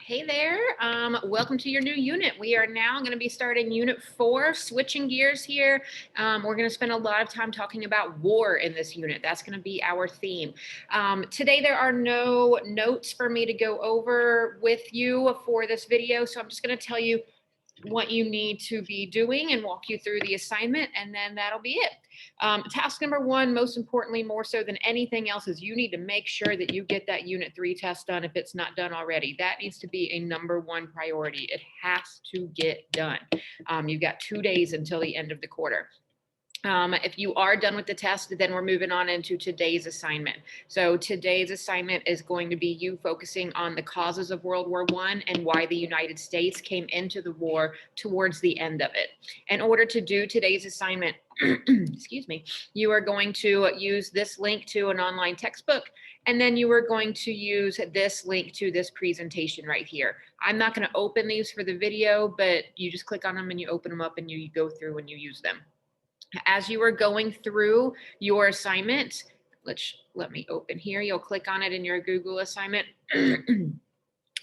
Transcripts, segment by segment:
Hey there, welcome to your new unit. We are now going to be starting unit 4, switching gears here. We're going to spend a lot of time talking about war in this unit. That's going to be our theme. Today there are no notes for me to go over with you for this video, so I'm just going to tell you what you need to be doing and walk you through the assignment, and then that'll be it. Task number 1, most importantly, more so than anything else, is you need to make sure that you get that unit 3 test done if it's not done already. That needs to be a number 1 priority. It has to get done. You've got 2 days until the end of the quarter. If you are done with the test, then we're moving on into today's assignment. So today's assignment is going to be you focusing on the causes of World War I and why the United States came into the war towards the end of it. In order to do today's assignment, excuse me, you are going to use this link to an online textbook, and then you are going to use this link to this presentation right here. I'm not going to open these for the video, but you just click on them and you open them up and you go through and you use them. As you are going through your assignment, let me open here. You'll click on it in your Google assignment.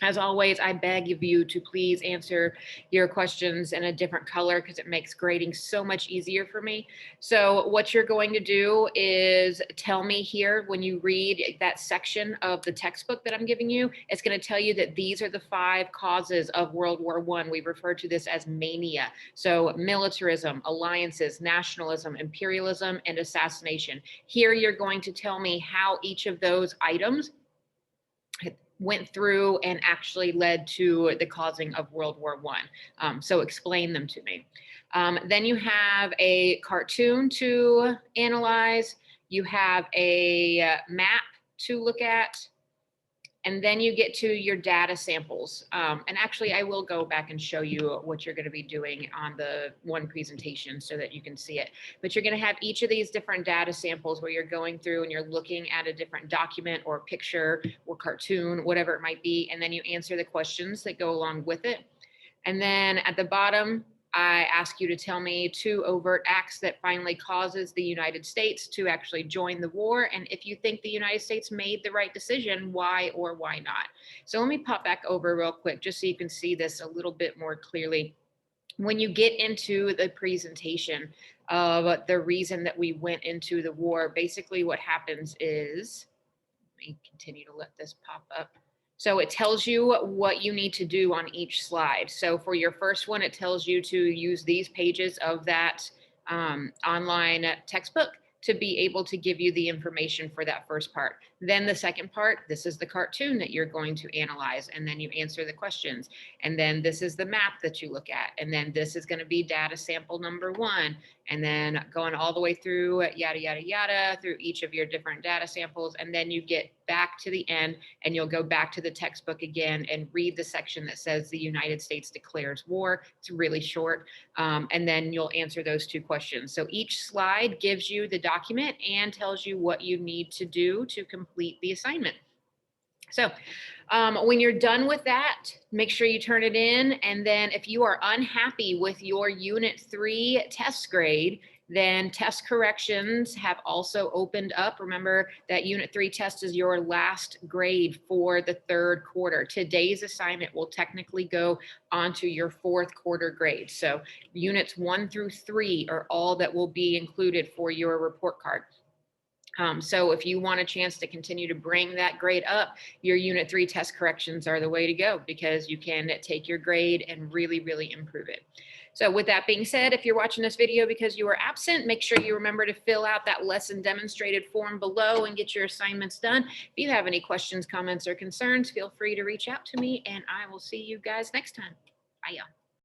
As always, I beg of you to please answer your questions in a different color because it makes grading so much easier for me. So what you're going to do is tell me here when you read that section of the textbook that I'm giving you, it's going to tell you that these are the 5 causes of World War I. We refer to this as mania. So militarism, alliances, nationalism, imperialism, and assassination. Here you're going to tell me how each of those items went through and actually led to the causing of World War I. So explain them to me. Then you have a cartoon to analyze. You have a map to look at. And then you get to your data samples. And actually, I will go back and show you what you're going to be doing on the one presentation so that you can see it. But you're going to have each of these different data samples where you're going through and you're looking at a different document or picture or cartoon, whatever it might be. And then you answer the questions that go along with it. And then at the bottom, I ask you to tell me 2 overt acts that finally causes the United States to actually join the war. And if you think the United States made the right decision, why or why not? So let me pop back over real quick, just so you can see this a little bit more clearly. When you get into the presentation of the reason that we went into the war, basically what happens is, let me continue to let this pop up. So it tells you what you need to do on each slide. So for your first one, it tells you to use these pages of that online textbook to be able to give you the information for that first part. Then the second part, this is the cartoon that you're going to analyze, and then you answer the questions. And then this is the map that you look at. And then this is going to be data sample number 1. And then going all the way through yada, yada, yada, through each of your different data samples. And then you get back to the end and you'll go back to the textbook again and read the section that says the United States declares war. It's really short. And then you'll answer those 2 questions. So each slide gives you the document and tells you what you need to do to complete the assignment. So when you're done with that, make sure you turn it in. And then if you are unhappy with your Unit 3 test grade, then test corrections have also opened up. Remember that Unit 3 test is your last grade for the 3rd quarter. Today's assignment will technically go onto your 4th quarter grade. So Units 1 through 3 are all that will be included for your report card. So if you want a chance to continue to bring that grade up, your Unit 3 test corrections are the way to go, because you can take your grade and really, really improve it. So with that being said, if you're watching this video because you were absent, make sure you remember to fill out that lesson demonstrated form below and get your assignments done. If you have any questions, comments, or concerns, feel free to reach out to me, and I will see you guys next time. Bye, y'all.